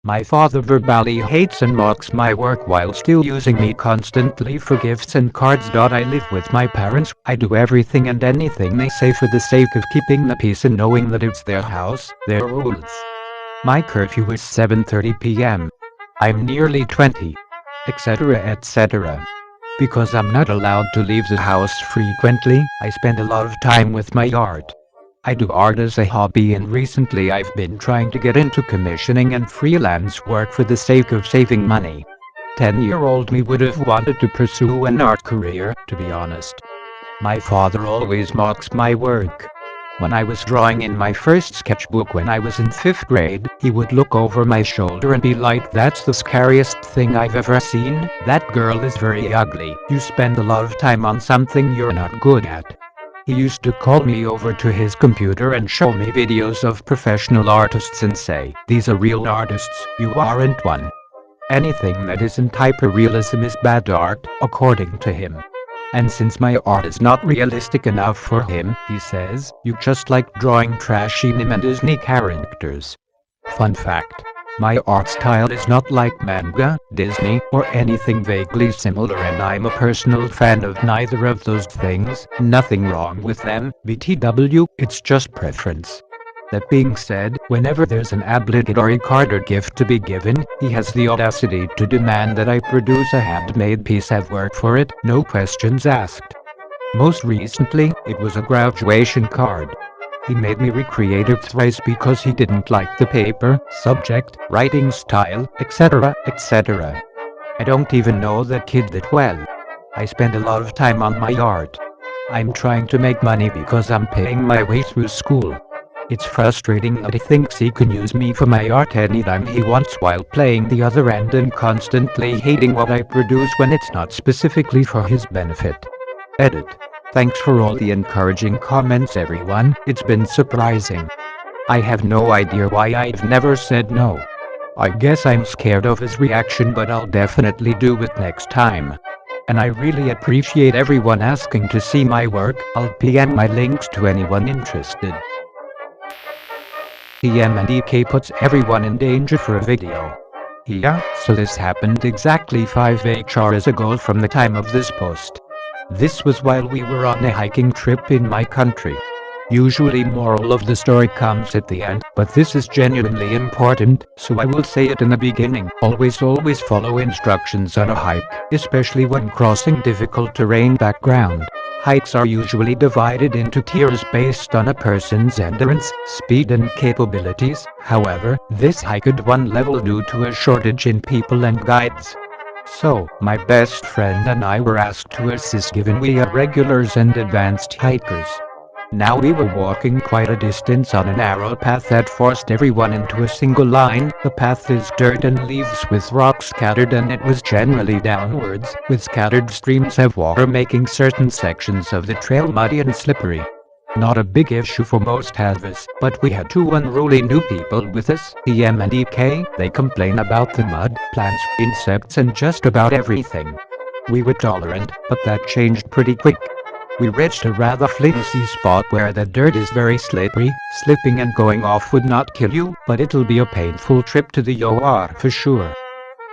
My father verbally hates and mocks my work while still using me constantly for gifts and cards. I live with my parents. I do everything and anything they say for the sake of keeping the peace and knowing that it's their house, their rules. My curfew is 7:30 p.m. I'm nearly 20, etc., etc. Because I'm not allowed to leave the house frequently, I spend a lot of time with my art. I do art as a hobby, and recently I've been trying to get into commissioning and freelance work for the sake of saving money. 10-year-old me would have wanted to pursue an art career, to be honest. My father always mocks my work. When I was drawing in my first sketchbook when I was in 5th grade, he would look over my shoulder and be like, "That's the scariest thing I've ever seen. That girl is very ugly. You spend a lot of time on something you're not good at." He used to call me over to his computer and show me videos of professional artists and say, "These are real artists, you aren't one." Anything that isn't hyperrealism is bad art, according to him. And since my art is not realistic enough for him, he says, "You just like drawing trashy anime and Disney characters." Fun fact. My art style is not like manga, Disney, or anything vaguely similar, and I'm a personal fan of neither of those things. Nothing wrong with them, BTW, it's just preference. That being said, whenever there's an obligatory card or gift to be given, he has the audacity to demand that I produce a handmade piece of work for it, no questions asked. Most recently, it was a graduation card. He made me recreate it thrice because he didn't like the paper, subject, writing style, etc., etc. I don't even know that kid that well. I spend a lot of time on my art. I'm trying to make money because I'm paying my way through school. It's frustrating that he thinks he can use me for my art anytime he wants while playing the other end and constantly hating what I produce when it's not specifically for his benefit. Edit. Thanks for all the encouraging comments, everyone. It's been surprising. I have no idea why I've never said no. I guess I'm scared of his reaction, but I'll definitely do it next time. And I really appreciate everyone asking to see my work. I'll PM my links to anyone interested. TMNDK puts everyone in danger for a video. Yeah, so this happened exactly 5 HRs ago from the time of this post. This was while we were on a hiking trip in my country. Usually moral of the story comes at the end, but this is genuinely important, so I will say it in the beginning. Always follow instructions on a hike, especially when crossing difficult terrain background. Hikes are usually divided into tiers based on a person's endurance, speed and capabilities. However, this hike had one level due to a shortage in people and guides. So, my best friend and I were asked to assist given we are regulars and advanced hikers. Now we were walking quite a distance on a narrow path that forced everyone into a single line. The path is dirt and leaves with rocks scattered, and it was generally downwards, with scattered streams of water making certain sections of the trail muddy and slippery. Not a big issue for most of us, but we had 2 unruly new people with us, PM and EK. They complain about the mud, plants, insects and just about everything. We were tolerant, but that changed pretty quick. We reached a rather flimsy spot where the dirt is very slippery. Slipping and going off would not kill you, but it'll be a painful trip to the OR for sure.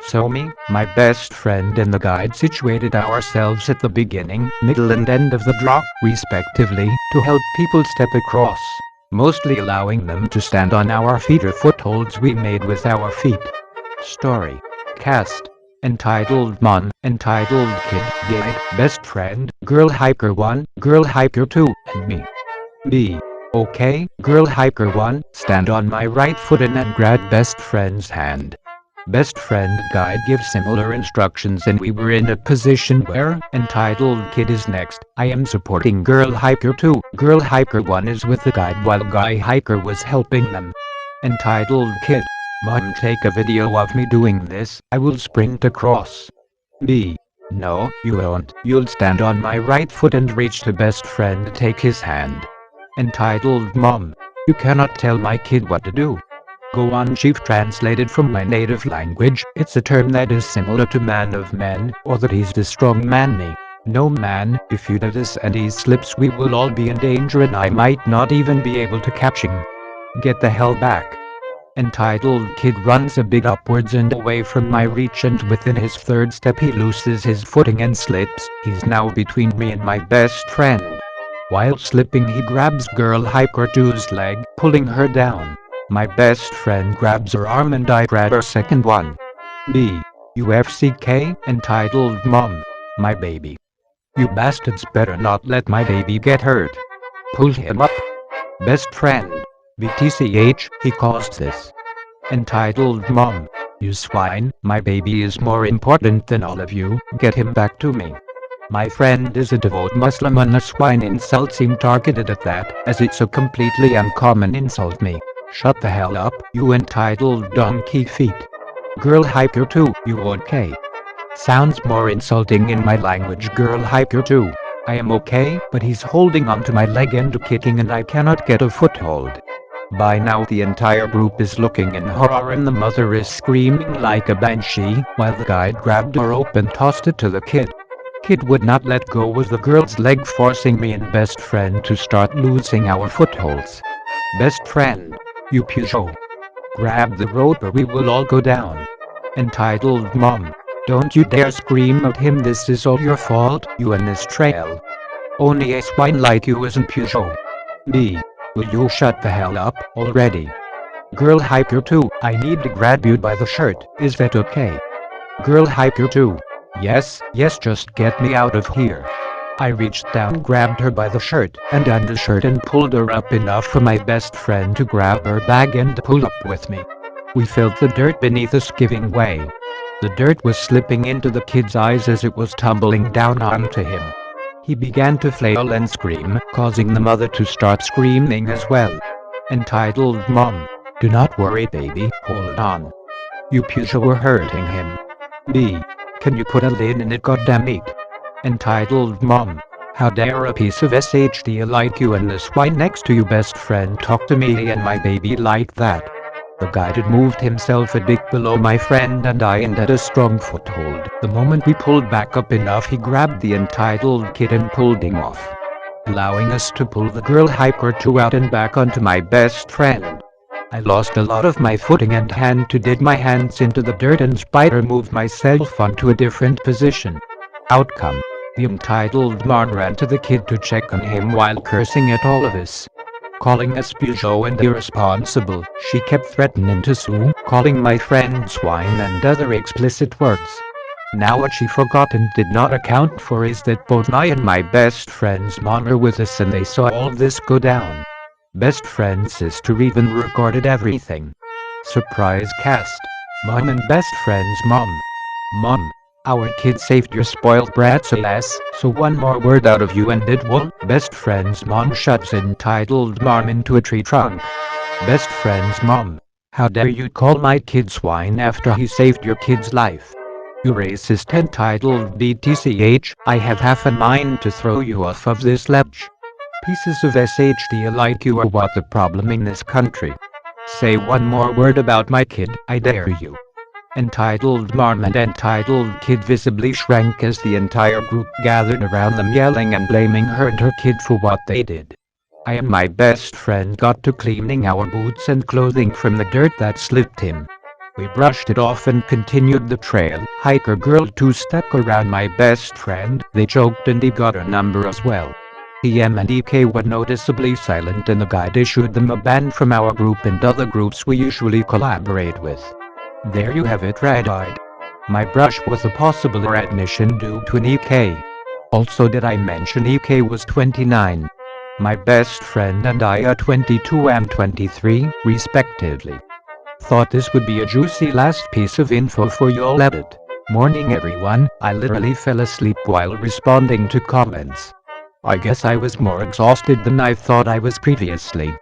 So me, my best friend and the guide situated ourselves at the beginning, middle and end of the drop, respectively, to help people step across, mostly allowing them to stand on our feet or footholds we made with our feet. Story. Cast. Entitled Mom, Entitled Kid, Guide, Best Friend, Girl Hiker 1, Girl Hiker 2, and me. B. Okay, Girl Hiker 1, stand on my right foot and then grab best friend's hand. Best friend guide gives similar instructions, and we were in a position where Entitled Kid is next. I am supporting Girl Hiker 2. Girl Hiker 1 is with the guide while Guy Hiker was helping them. Entitled Kid. Mom, take a video of me doing this. I will sprint across. B. No, you won't. You'll stand on my right foot and reach to best friend, take his hand. Entitled Mom. You cannot tell my kid what to do. Go on. Chief translated from my native language, it's a term that is similar to man of men, or that he's the strong man me. No man, if you do this and he slips we will all be in danger and I might not even be able to catch him. Get the hell back. Entitled kid runs a bit upwards and away from my reach, and within his third step he loses his footing and slips. He's now between me and my best friend. While slipping he grabs girl hiker 2's leg, pulling her down. My best friend grabs her arm and I grab her second one. BUFCK. Entitled mom. My baby. You bastards better not let my baby get hurt. Pull him up. Best friend. VTCH. He caused this. Entitled mom. You swine, my baby is more important than all of you, get him back to me. My friend is a devout Muslim and a swine insult seemed targeted at that, as it's a completely uncommon insult me. Shut the hell up, you entitled donkey feet. Girl hiker 2, you okay? Sounds more insulting in my language. Girl hiker 2. I am okay, but he's holding onto my leg and kicking and I cannot get a foothold. By now the entire group is looking in horror and the mother is screaming like a banshee, while the guide grabbed her rope and tossed it to the kid. Kid would not let go of the girl's leg, forcing me and best friend to start losing our footholds. Best friend, you Peugeot. Grab the rope or we will all go down. Entitled mom. Don't you dare scream at him, this is all your fault, you and this trail. Only a swine like you isn't Peugeot. B. Will you shut the hell up already? Girl hiker 2, I need to grab you by the shirt, is that okay? Girl hiker 2. Yes, just get me out of here. I reached down, grabbed her by the shirt and undershirt and pulled her up enough for my best friend to grab her bag and pull up with me. We felt the dirt beneath us giving way. The dirt was slipping into the kid's eyes as it was tumbling down onto him. He began to flail and scream, causing the mother to start screaming as well. Entitled mom. Do not worry baby, hold on. You Peugeot were hurting him. B. Can you put a lid in it, goddammit? Entitled mom. How dare a piece of SHD like you and the swine next to you best friend talk to me and my baby like that? The guide had moved himself a bit below my friend and I and had a strong foothold. The moment we pulled back up enough he grabbed the entitled kid and pulled him off, allowing us to pull the girl hiker 2 out and back onto my best friend. I lost a lot of my footing and had to dig my hands into the dirt and spider move myself onto a different position. Outcome. The entitled mom ran to the kid to check on him while cursing at all of us, calling us Peugeot and irresponsible. She kept threatening to sue, calling my friend swine and other explicit words. Now what she forgot and did not account for is that both my and my best friend's mom are with us and they saw all this go down. Best friend's sister even recorded everything. Surprise cast. Mom and best friend's mom. Mom. Our kid saved your spoiled brat's ass, so one more word out of you and it won't. Best friend's mom shoves entitled mom into a tree trunk. Best friend's mom. How dare you call my kid swine after he saved your kid's life? You racist entitled BTCH, I have half a mind to throw you off of this ledge. Pieces of SHD like you are what the problem in this country. Say one more word about my kid, I dare you. Entitled mom and entitled kid visibly shrank as the entire group gathered around them yelling and blaming her and her kid for what they did. I and my best friend got to cleaning our boots and clothing from the dirt that slipped him. We brushed it off and continued the trail. Hiker girl 2 stuck around my best friend. They joked and he got her number as well. TM and EK were noticeably silent and the guide issued them a ban from our group and other groups we usually collaborate with. There you have it, red-eyed. My brush was a possible admission due to an EK. Also, did I mention EK was 29? My best friend and I are 22 and 23, respectively. Thought this would be a juicy last piece of info for y'all edit. Morning everyone, I literally fell asleep while responding to comments. I guess I was more exhausted than I thought I was previously.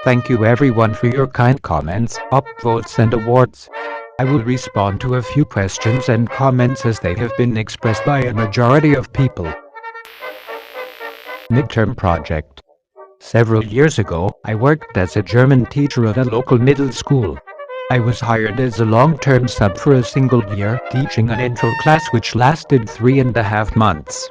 Thank you everyone for your kind comments, upvotes and awards. I will respond to a few questions and comments as they have been expressed by a majority of people. Midterm project. Several years ago, I worked as a German teacher at a local middle school. I was hired as a long-term sub for a single year, teaching an intro class which lasted 3.5 months.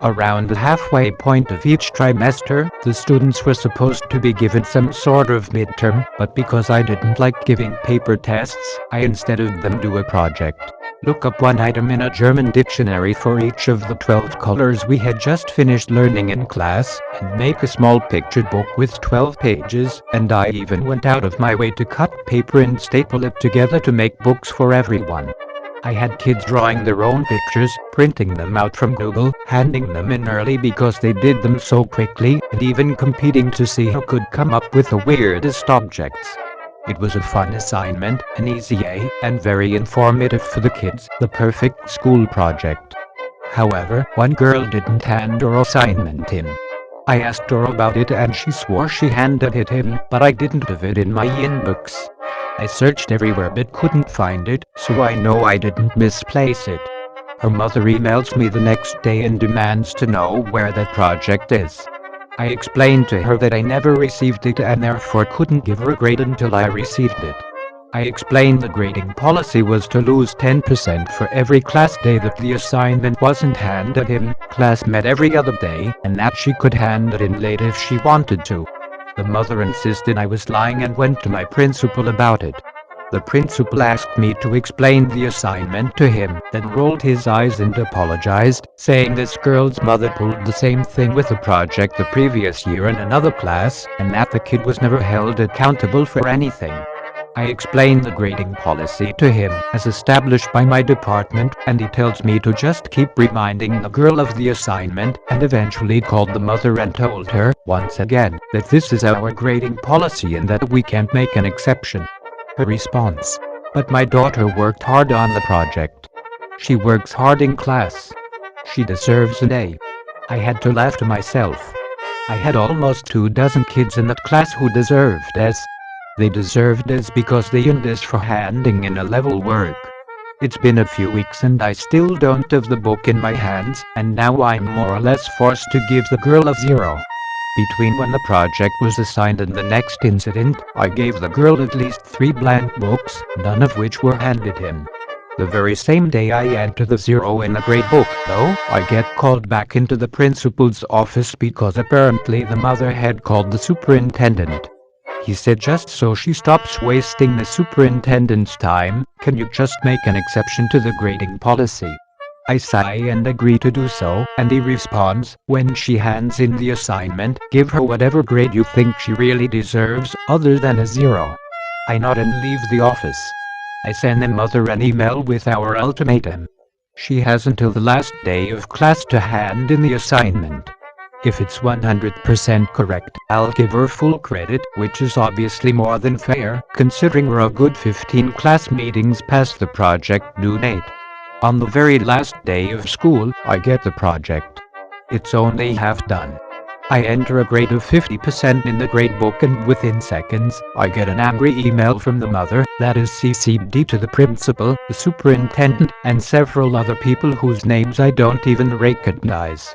Around the halfway point of each trimester, the students were supposed to be given some sort of midterm, but because I didn't like giving paper tests, I instead of them do a project. Look up one item in a German dictionary for each of the 12 colors we had just finished learning in class, and make a small picture book with 12 pages, and I even went out of my way to cut paper and staple it together to make books for everyone. I had kids drawing their own pictures, printing them out from Google, handing them in early because they did them so quickly, and even competing to see who could come up with the weirdest objects. It was a fun assignment, an easy A, and very informative for the kids, the perfect school project. However, one girl didn't hand her assignment in. I asked her about it and she swore she handed it in, but I didn't have it in my inbox. I searched everywhere but couldn't find it, so I know I didn't misplace it. Her mother emails me the next day and demands to know where that project is. I explained to her that I never received it and therefore couldn't give her a grade until I received it. I explained the grading policy was to lose 10% for every class day that the assignment wasn't handed in, class met every other day, and that she could hand it in late if she wanted to. The mother insisted I was lying and went to my principal about it. The principal asked me to explain the assignment to him, then rolled his eyes and apologized, saying this girl's mother pulled the same thing with a project the previous year in another class, and that the kid was never held accountable for anything. I explained the grading policy to him, as established by my department, and he tells me to just keep reminding the girl of the assignment, and eventually called the mother and told her, once again, that this is our grading policy and that we can't make an exception. Her response: "But my daughter worked hard on the project. She works hard in class. She deserves an A." I had to laugh to myself. I had almost 24 kids in that class who deserved A's. They deserved A's because they earned A's for handing in a level work. It's been a few weeks and I still don't have the book in my hands, and now I'm more or less forced to give the girl a 0. Between when the project was assigned and the next incident, I gave the girl at least 3 blank books, none of which were handed in. The very same day I enter the 0 in the grade book, though, I get called back into the principal's office because apparently the mother had called the superintendent. He said just so she stops wasting the superintendent's time, can you just make an exception to the grading policy? I sigh and agree to do so, and he responds, when she hands in the assignment, give her whatever grade you think she really deserves, other than a 0. I nod and leave the office. I send the mother an email with our ultimatum. She has until the last day of class to hand in the assignment. If it's 100% correct, I'll give her full credit, which is obviously more than fair, considering we're a good 15 class meetings past the project due date. On the very last day of school, I get the project. It's only half done. I enter a grade of 50% in the grade book and within seconds, I get an angry email from the mother that is CC'd to the principal, the superintendent, and several other people whose names I don't even recognize.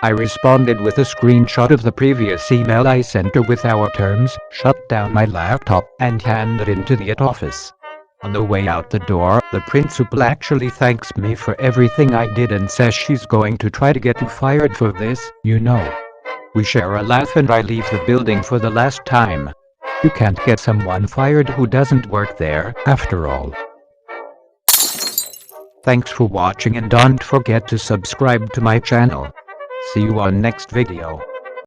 I responded with a screenshot of the previous email I sent her with our terms, shut down my laptop, and handed it into the office. On the way out the door, the principal actually thanks me for everything I did and says she's going to try to get me fired for this, you know. We share a laugh and I leave the building for the last time. You can't get someone fired who doesn't work there, after all. Thanks for watching and don't forget to subscribe to my channel. See you on next video.